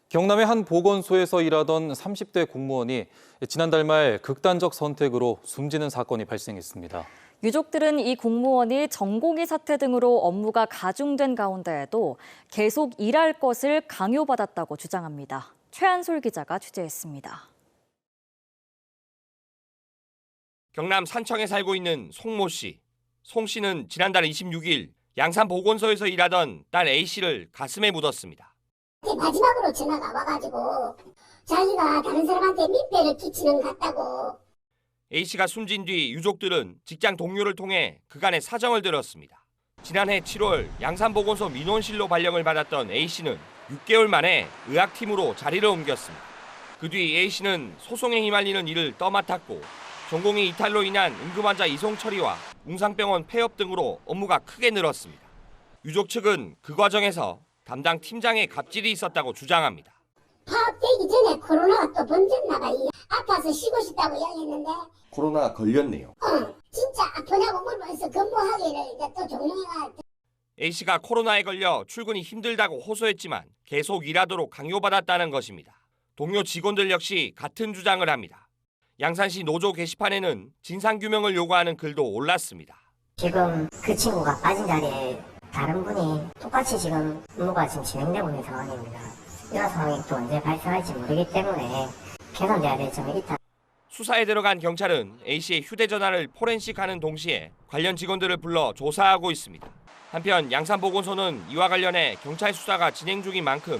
경남의 한 보건소에서 일하던 30대 공무원이 지난달 말 극단적 선택으로 숨지는 사건이 발생했습니다. 유족들은 이 공무원이 전공의 사태 등으로 업무가 가중된 가운데에도 계속 일할 것을 강요받았다고 주장합니다. 최한솔 기자가 취재했습니다. 경남 산청에 살고 있는 송모 씨. 송 씨는 지난달 26일 양산 보건소에서 일하던 딸 A 씨를 가슴에 묻었습니다. 마지막으로 전화가 와가지고 자기가 다른 사람한테 민폐를 끼치는 것 같다고. A 씨가 숨진 뒤 유족들은 직장 동료를 통해 그간의 사정을 들었습니다. 지난해 7월 양산보건소 민원실로 발령을 받았던 A 씨는 6개월 만에 의학팀으로 자리를 옮겼습니다. 그 뒤 A 씨는 소송에 휘말리는 일을 떠맡았고 전공의 이탈로 인한 응급환자 이송 처리와 웅상병원 폐업 등으로 업무가 크게 늘었습니다. 유족 측은 그 과정에서 담당 팀장의 갑질이 있었다고 주장합니다. 파업되기 전에 코로나가 또 번졌나 봐. 아파서 쉬고 싶다고 이야기했는데 코로나 걸렸네요. 진짜 아프냐고 물어보면서 근무하기를 이제 또 종료해가. A씨가 코로나에 걸려 출근이 힘들다고 호소했지만 계속 일하도록 강요받았다는 것입니다. 동료 직원들 역시 같은 주장을 합니다. 양산시 노조 게시판에는 진상규명을 요구하는 글도 올랐습니다. 지금 그 친구가 빠진 자리에 다른 분이 똑같이 지금 업무가 지금 진행되고 있는 상황입니다. 이런 상황이 또 언제 발생할지 모르기 때문에 개선돼야 될 점이 있다. 수사에 들어간 경찰은 A씨의 휴대전화를 포렌식하는 동시에 관련 직원들을 불러 조사하고 있습니다. 한편 양산보건소는 이와 관련해 경찰 수사가 진행 중인 만큼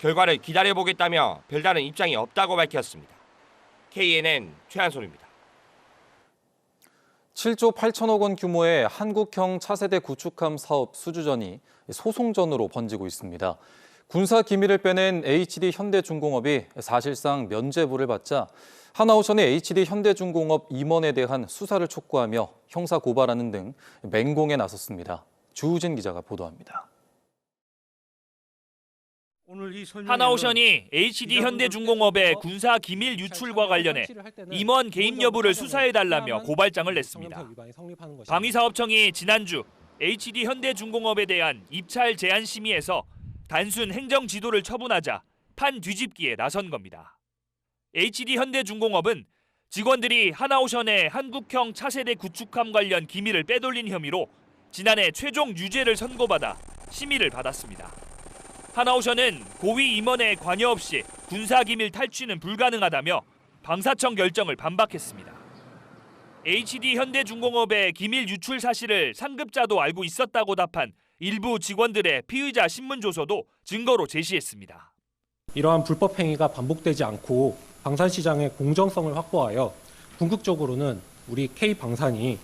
결과를 기다려보겠다며 별다른 입장이 없다고 밝혔습니다. KNN 최한솔입니다. 7조 8천억 원 규모의 한국형 차세대 구축함 사업 수주전이 소송전으로 번지고 있습니다. 군사 기밀을 빼낸 HD 현대중공업이 사실상 면죄부를 받자 하나오션이 HD 현대중공업 임원에 대한 수사를 촉구하며 형사 고발하는 등 맹공에 나섰습니다. 주우진 기자가 보도합니다. 하나오션이 HD 현대중공업의 군사 기밀 유출과 관련해 임원 개입 여부를 수사해달라며 고발장을 냈습니다. 방위사업청이 지난주 HD 현대중공업에 대한 입찰 제한 심의에서 단순 행정 지도를 처분하자 판 뒤집기에 나선 겁니다. HD 현대중공업은 직원들이 하나오션의 한국형 차세대 구축함 관련 기밀을 빼돌린 혐의로 지난해 최종 유죄를 선고받아 심의를 받았습니다. 하나오션은 고위 임원의 관여 없이 군사기밀 탈취는 불가능하다며 방사청 결정을 반박했습니다. HD 현대중공업의 기밀 유출 사실을 상급자도 알고 있었다고 답한 일부 직원들의 피의자 신문조서도 증거로 제시했습니다. 이러한 불법 행위가 반복되지 않고 방산시장의 공정성을 확보하여 궁극적으로는 우리 K방산이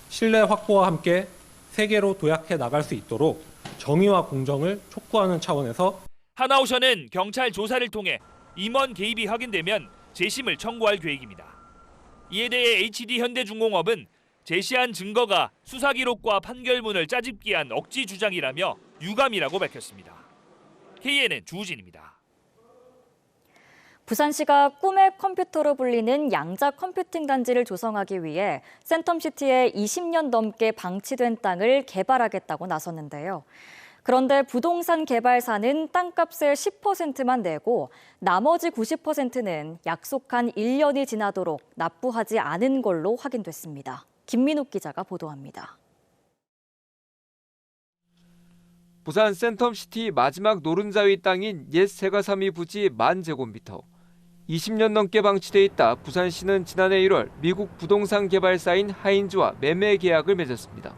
신뢰 확보와 함께 세계로 도약해 나갈 수 있도록 정의와 공정을 촉구하는 차원에서 하나오션은 경찰 조사를 통해 임원 개입이 확인되면 재심을 청구할 계획입니다. 이에 대해 HD 현대중공업은 제시한 증거가 수사 기록과 판결문을 짜집기한 억지 주장이라며 유감이라고 밝혔습니다. KNN 주우진입니다. 부산시가 꿈의 컴퓨터로 불리는 양자 컴퓨팅 단지를 조성하기 위해 센텀시티에 20년 넘게 방치된 땅을 개발하겠다고 나섰는데요. 그런데 부동산 개발사는 땅값의 10%만 내고 나머지 90%는 약속한 1년이 지나도록 납부하지 않은 걸로 확인됐습니다. 김민욱 기자가 보도합니다. 부산 센텀시티 마지막 노른자위 땅인 옛 세가삼이 부지 10,000제곱미터. 20년 넘게 방치돼 있다 부산시는 지난해 1월 미국 부동산 개발사인 하인즈와 매매 계약을 맺었습니다.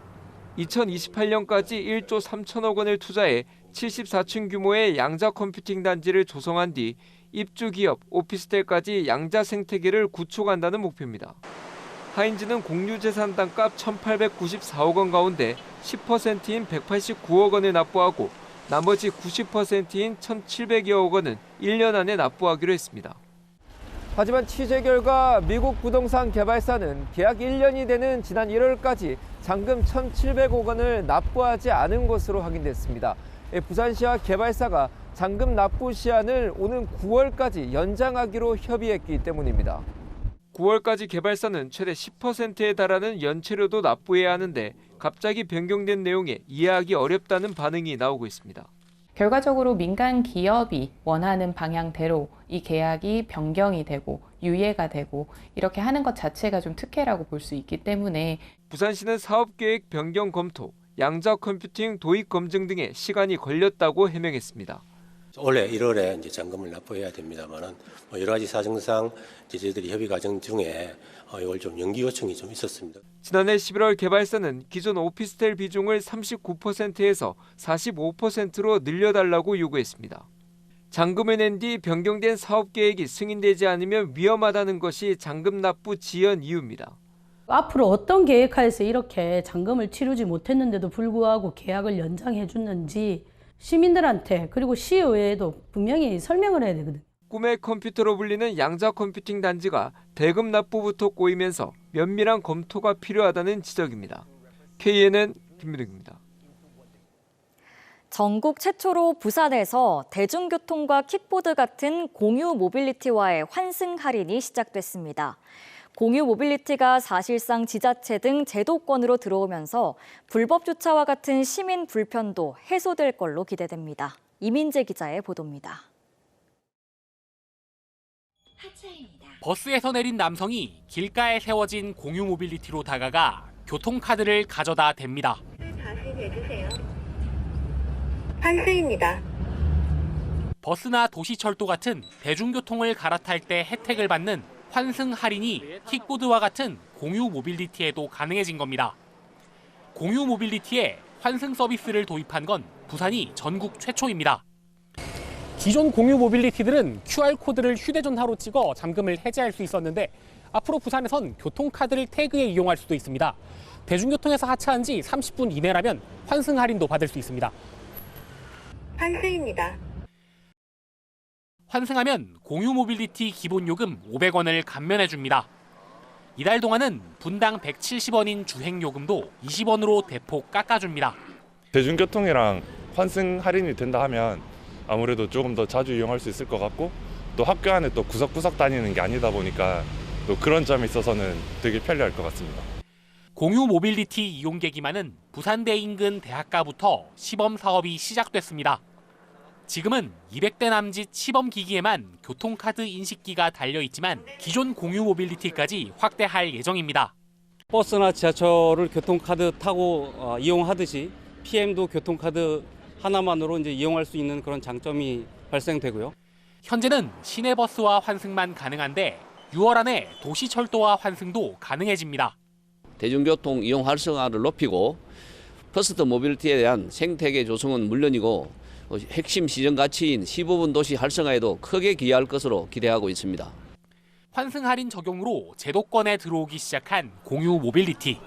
2028년까지 1조 3천억 원을 투자해 74층 규모의 양자 컴퓨팅 단지를 조성한 뒤 입주 기업, 오피스텔까지 양자 생태계를 구축한다는 목표입니다. 하인즈는 공유재산 땅값 1,894억 원 가운데 10%인 189억 원을 납부하고 나머지 90%인 1,700여억 원은 1년 안에 납부하기로 했습니다. 하지만 취재 결과 미국 부동산 개발사는 계약 1년이 되는 지난 1월까지 잔금 1,700억 원을 납부하지 않은 것으로 확인됐습니다. 부산시와 개발사가 잔금 납부 시한을 오는 9월까지 연장하기로 협의했기 때문입니다. 9월까지 개발사는 최대 10%에 달하는 연체료도 납부해야 하는데 갑자기 변경된 내용에 이해하기 어렵다는 반응이 나오고 있습니다. 결과적으로 민간 기업이 원하는 방향대로 이 계약이 변경이 되고 유예가 되고 이렇게 하는 것 자체가 좀 특혜라고 볼 수 있기 때문에 부산시는 사업계획 변경 검토, 양자 컴퓨팅 도입 검증 등의 시간이 걸렸다고 해명했습니다. 올해 1월에 이제 잔금을 납부해야 됩니다만은 여러 가지 사정상 저희들이 협의 과정 중에 이걸 좀 연기 요청이 좀 있었습니다. 지난해 11월 개발사는 기존 오피스텔 비중을 39%에서 45%로 늘려달라고 요구했습니다. 잔금을 낸 뒤 변경된 사업 계획이 승인되지 않으면 위험하다는 것이 잔금 납부 지연 이유입니다. 앞으로 어떤 계획하에서 이렇게 잔금을 치르지 못했는데도 불구하고 계약을 연장해 줬는지 시민들한테 그리고 시의회에도 분명히 설명을 해야 되거든요. 꿈의 컴퓨터로 불리는 양자 컴퓨팅 단지가 대금 납부부터 꼬이면서 면밀한 검토가 필요하다는 지적입니다. KNN 김민욱입니다. 전국 최초로 부산에서 대중교통과 킥보드 같은 공유 모빌리티와의 환승 할인이 시작됐습니다. 공유 모빌리티가 사실상 지자체 등 제도권으로 들어오면서 불법 주차와 같은 시민 불편도 해소될 걸로 기대됩니다. 이민재 기자의 보도입니다. 버스에서 내린 남성이 길가에 세워진 공유 모빌리티로 다가가 교통카드를 가져다 댑니다. 환승입니다. 버스나 도시철도 같은 대중교통을 갈아탈 때 혜택을 받는 환승 할인이 킥보드와 같은 공유 모빌리티에도 가능해진 겁니다. 공유 모빌리티에 환승 서비스를 도입한 건 부산이 전국 최초입니다. 기존 공유 모빌리티들은 QR코드를 휴대전화로 찍어 잠금을 해제할 수 있었는데 앞으로 부산에선 교통카드를 태그해 이용할 수도 있습니다. 대중교통에서 하차한 지 30분 이내라면 환승 할인도 받을 수 있습니다. 환승입니다. 환승하면 공유 모빌리티 기본 요금 500원을 감면해 줍니다. 이달 동안은 분당 170원인 주행 요금도 20원으로 대폭 깎아줍니다. 대중교통이랑 환승 할인이 된다 하면 아무래도 조금 더 자주 이용할 수 있을 것 같고 또 학교 안에 또 구석구석 다니는 게 아니다 보니까 또 그런 점에 있어서는 되게 편리할 것 같습니다. 공유 모빌리티 이용객 기만은 부산대 인근 대학가부터 시범 사업이 시작됐습니다. 지금은 200대 남짓 시범 기기에만 교통카드 인식기가 달려있지만 기존 공유 모빌리티까지 확대할 예정입니다. 버스나 지하철을 교통카드 타고 이용하듯이 PM도 교통카드 하나만으로 이제 이용할 수 있는 그런 장점이 발생되고요. 현재는 시내버스와 환승만 가능한데 6월 안에 도시철도와 환승도 가능해집니다. 대중교통 이용 활성화를 높이고 퍼스트 모빌리티에 대한 생태계 조성은 물론이고 핵심 시정 가치인 15분 도시 활성화에도 크게 기여할 것으로 기대하고 있습니다. 환승 할인 적용으로 제도권에 들어오기 시작한 공유 모빌리티.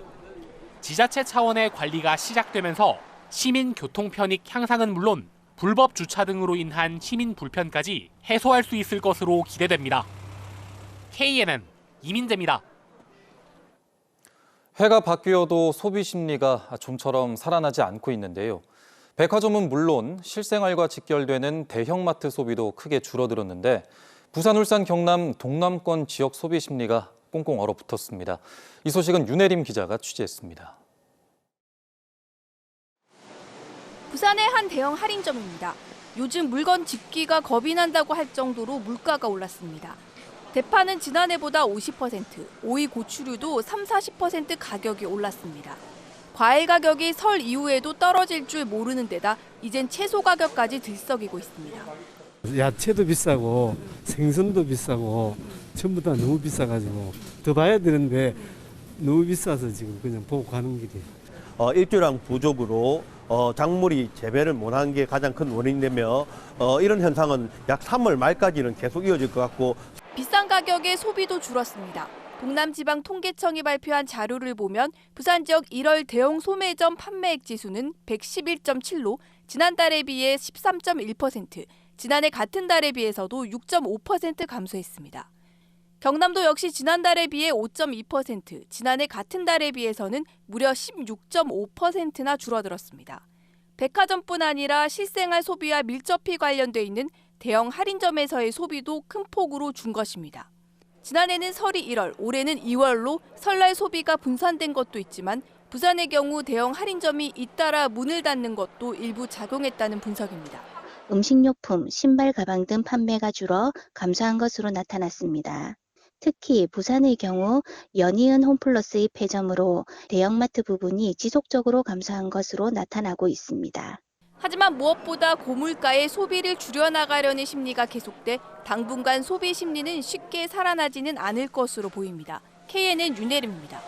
지자체 차원의 관리가 시작되면서 시민 교통 편익 향상은 물론 불법 주차 등으로 인한 시민 불편까지 해소할 수 있을 것으로 기대됩니다. KNN 이민재입니다. 해가 바뀌어도 소비 심리가 좀처럼 살아나지 않고 있는데요. 백화점은 물론 실생활과 직결되는 대형마트 소비도 크게 줄어들었는데 부산, 울산, 경남, 동남권 지역 소비 심리가 꽁꽁 얼어붙었습니다. 이 소식은 윤혜림 기자가 취재했습니다. 부산의 한 대형 할인점입니다. 요즘 물건 집기가 겁이 난다고 할 정도로 물가가 올랐습니다. 대파는 지난해보다 50%, 오이, 고추류도 30-40% 가격이 올랐습니다. 과일 가격이 설 이후에도 떨어질 줄 모르는 데다 이젠 채소 가격까지 들썩이고 있습니다. 야채도 비싸고 생선도 비싸고 전부 다 너무 비싸가지고 더 봐야 되는데 너무 비싸서 지금 그냥 보고 가는 길이에요. 일조량 부족으로 작물이 재배를 못한 게 가장 큰 원인이며 이런 현상은 약 3월 말까지는 계속 이어질 것 같고 비싼 가격에 소비도 줄었습니다. 동남지방통계청이 발표한 자료를 보면 부산 지역 1월 대형 소매점 판매액 지수는 111.7로 지난달에 비해 13.1%, 지난해 같은 달에 비해서도 6.5% 감소했습니다. 경남도 역시 지난달에 비해 5.2%, 지난해 같은 달에 비해서는 무려 16.5%나 줄어들었습니다. 백화점뿐 아니라 실생활 소비와 밀접히 관련돼 있는 대형 할인점에서의 소비도 큰 폭으로 준 것입니다. 지난해는 설이 1월, 올해는 2월로 설날 소비가 분산된 것도 있지만 부산의 경우 대형 할인점이 잇따라 문을 닫는 것도 일부 작용했다는 분석입니다. 음식료품, 신발, 가방 등 판매가 줄어 감소한 것으로 나타났습니다. 특히 부산의 경우 연이은 홈플러스의 폐점으로 대형마트 부분이 지속적으로 감소한 것으로 나타나고 있습니다. 하지만 무엇보다 고물가의 소비를 줄여나가려는 심리가 계속돼 당분간 소비 심리는 쉽게 살아나지는 않을 것으로 보입니다. KNN 윤혜림입니다.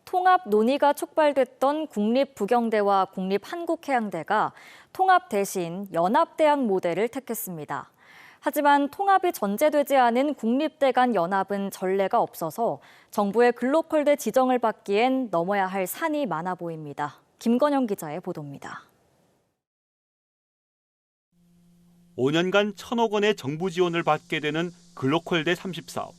통합 논의가 촉발됐던 국립부경대와 국립한국해양대가 통합 대신 연합대학 모델을 택했습니다. 하지만 통합이 전제되지 않은 국립대 간 연합은 전례가 없어서 정부의 글로컬대 지정을 받기엔 넘어야 할 산이 많아 보입니다. 김건영 기자의 보도입니다. 5년간 1,000억 원의 정부 지원을 받게 되는 글로컬대 30사업.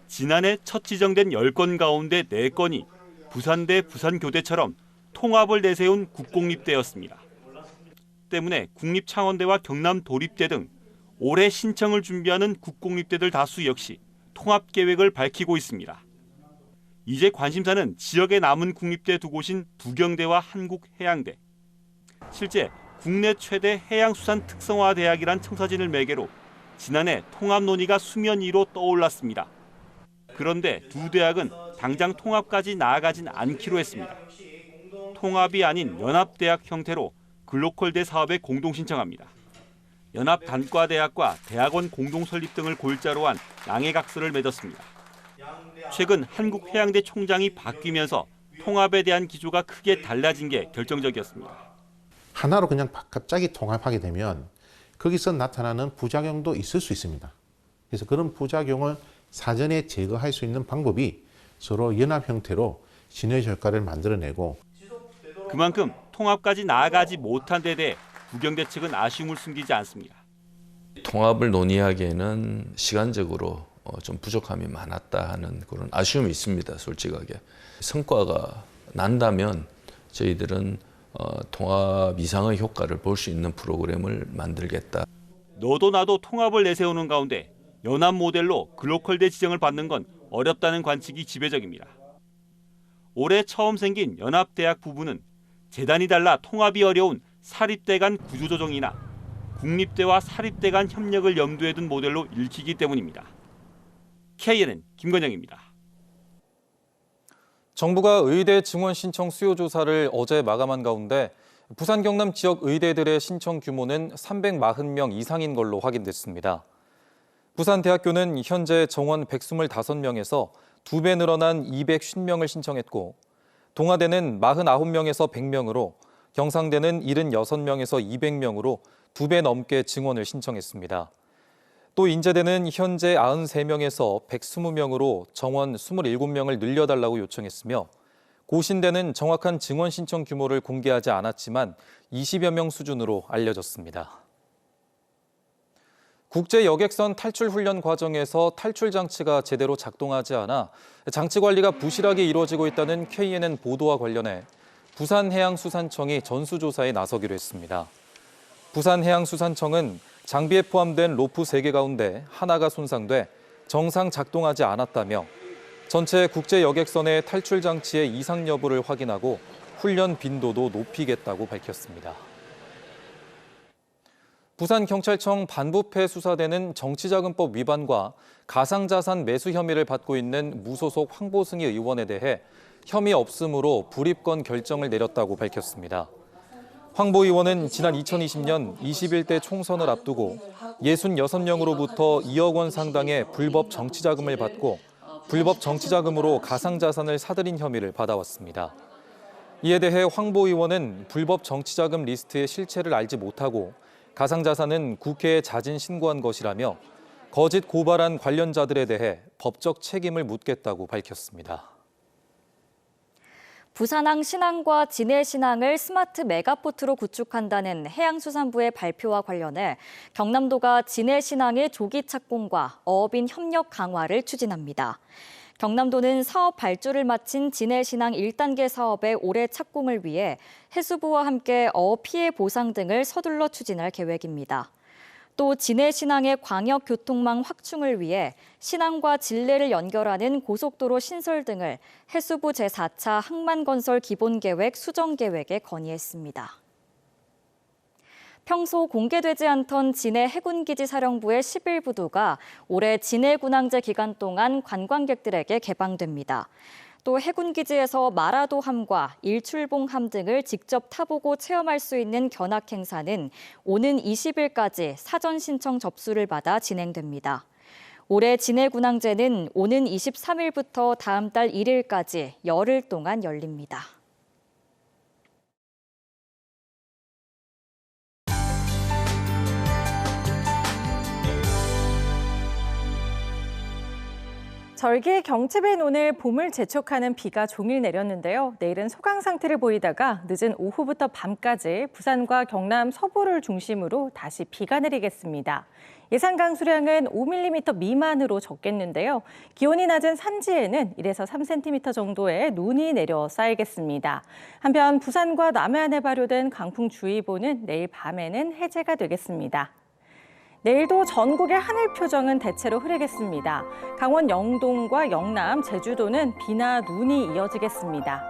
지난해 첫 지정된 10건 가운데 4건이 부산대, 부산교대처럼 통합을 내세운 국공립대였습니다. 때문에 국립창원대와 경남도립대 등 올해 신청을 준비하는 국공립대들 다수 역시 통합 계획을 밝히고 있습니다. 이제 관심사는 지역에 남은 국립대 두 곳인 부경대와 한국해양대. 실제 국내 최대 해양수산 특성화 대학이란 청사진을 매개로 지난해 통합 논의가 수면 위로 떠올랐습니다. 그런데 두 대학은 당장 통합까지 나아가진 않기로 했습니다. 통합이 아닌 연합대학 형태로 글로컬대 사업에 공동 신청합니다. 연합 단과대학과 대학원 공동 설립 등을 골자로 한 양해각서를 맺었습니다. 최근 한국해양대 총장이 바뀌면서 통합에 대한 기조가 크게 달라진 게 결정적이었습니다. 하나로 그냥 갑자기 통합하게 되면 거기서 나타나는 부작용도 있을 수 있습니다. 그래서 그런 부작용을 사전에 제거할 수 있는 방법이 서로 연합 형태로 시너지 효과를 만들어내고 그만큼 통합까지 나아가지 못한 데 대해 부경대 측은 아쉬움을 숨기지 않습니다. 통합을 논의하기에는 시간적으로 좀 부족함이 많았다 하는 그런 아쉬움이 있습니다. 솔직하게. 성과가 난다면 저희들은 통합 이상의 효과를 볼 수 있는 프로그램을 만들겠다. 너도 나도 통합을 내세우는 가운데 연합 모델로 글로컬대 지정을 받는 건 어렵다는 관측이 지배적입니다. 올해 처음 생긴 연합대학 부부는 재단이 달라 통합이 어려운 사립대 간 구조조정이나 국립대와 사립대 간 협력을 염두에 둔 모델로 읽히기 때문입니다. KNN 김건영입니다. 정부가 의대 증원 신청 수요 조사를 어제 마감한 가운데 부산 경남 지역 의대들의 신청 규모는 340명 이상인 걸로 확인됐습니다. 부산대학교는 현재 정원 125명에서 2배 늘어난 250명을 신청했고 동아대는 49명에서 100명으로 경상대는 76명에서 200명으로 2배 넘게 증원을 신청했습니다. 또 인제대는 현재 93명에서 120명으로 정원 27명을 늘려달라고 요청했으며 고신대는 정확한 증원 신청 규모를 공개하지 않았지만 20여 명 수준으로 알려졌습니다. 국제 여객선 탈출 훈련 과정에서 탈출 장치가 제대로 작동하지 않아 장치 관리가 부실하게 이루어지고 있다는 KNN 보도와 관련해 부산해양수산청이 전수조사에 나서기로 했습니다. 부산해양수산청은 장비에 포함된 로프 3개 가운데 하나가 손상돼 정상 작동하지 않았다며 전체 국제 여객선의 탈출 장치의 이상 여부를 확인하고 훈련 빈도도 높이겠다고 밝혔습니다. 부산경찰청 반부패 수사대는 정치자금법 위반과 가상자산 매수 혐의를 받고 있는 무소속 황보승희 의원에 대해 혐의 없음으로 불입건 결정을 내렸다고 밝혔습니다. 황보 의원은 지난 2020년 21대 총선을 앞두고 66명으로부터 2억 원 상당의 불법 정치자금을 받고 불법 정치자금으로 가상자산을 사들인 혐의를 받아왔습니다. 이에 대해 황보 의원은 불법 정치자금 리스트의 실체를 알지 못하고 가상자산은 국회에 자진 신고한 것이라며 거짓 고발한 관련자들에 대해 법적 책임을 묻겠다고 밝혔습니다. 부산항 신항과 진해 신항을 스마트 메가포트로 구축한다는 해양수산부의 발표와 관련해 경남도가 진해 신항의 조기 착공과 어업인 협력 강화를 추진합니다. 경남도는 사업 발주를 마친 진해 신항 1단계 사업의 올해 착공을 위해 해수부와 함께 어업 피해 보상 등을 서둘러 추진할 계획입니다. 또 진해 신항의 광역 교통망 확충을 위해 신항과 진례를 연결하는 고속도로 신설 등을 해수부 제4차 항만건설 기본계획 수정계획에 건의했습니다. 평소 공개되지 않던 진해 해군기지 사령부의 11부두가 올해 진해 군항제 기간 동안 관광객들에게 개방됩니다. 또 해군기지에서 마라도함과 일출봉함 등을 직접 타보고 체험할 수 있는 견학 행사는 오는 20일까지 사전 신청 접수를 받아 진행됩니다. 올해 진해 군항제는 오는 23일부터 다음 달 1일까지 열흘 동안 열립니다. 절기의 경칩인 오늘 봄을 재촉하는 비가 종일 내렸는데요. 내일은 소강 상태를 보이다가 늦은 오후부터 밤까지 부산과 경남 서부를 중심으로 다시 비가 내리겠습니다. 예상 강수량은 5mm 미만으로 적겠는데요. 기온이 낮은 산지에는 1에서 3cm 정도의 눈이 내려 쌓이겠습니다. 한편 부산과 남해안에 발효된 강풍주의보는 내일 밤에는 해제가 되겠습니다. 내일도 전국의 하늘 표정은 대체로 흐리겠습니다. 강원 영동과 영남, 제주도는 비나 눈이 이어지겠습니다.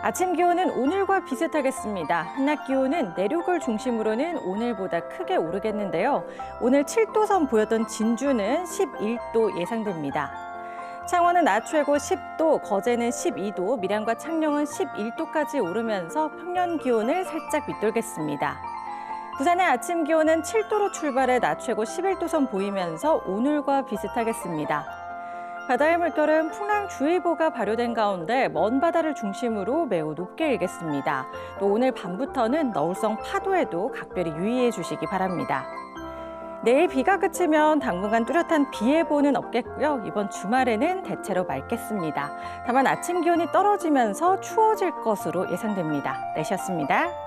아침 기온은 오늘과 비슷하겠습니다. 한낮 기온은 내륙을 중심으로는 오늘보다 크게 오르겠는데요. 오늘 7도 선 보였던 진주는 11도 예상됩니다. 창원은 낮 최고 10도, 거제는 12도, 밀양과 창녕은 11도까지 오르면서 평년 기온을 살짝 밑돌겠습니다. 부산의 아침 기온은 7도로 출발해 낮 최고 11도 선 보이면서 오늘과 비슷하겠습니다. 바다의 물결은 풍랑주의보가 발효된 가운데 먼 바다를 중심으로 매우 높게 일겠습니다. 또 오늘 밤부터는 너울성 파도에도 각별히 유의해 주시기 바랍니다. 내일 비가 그치면 당분간 뚜렷한 비 예보는 없겠고요. 이번 주말에는 대체로 맑겠습니다. 다만 아침 기온이 떨어지면서 추워질 것으로 예상됩니다. 날씨였습니다.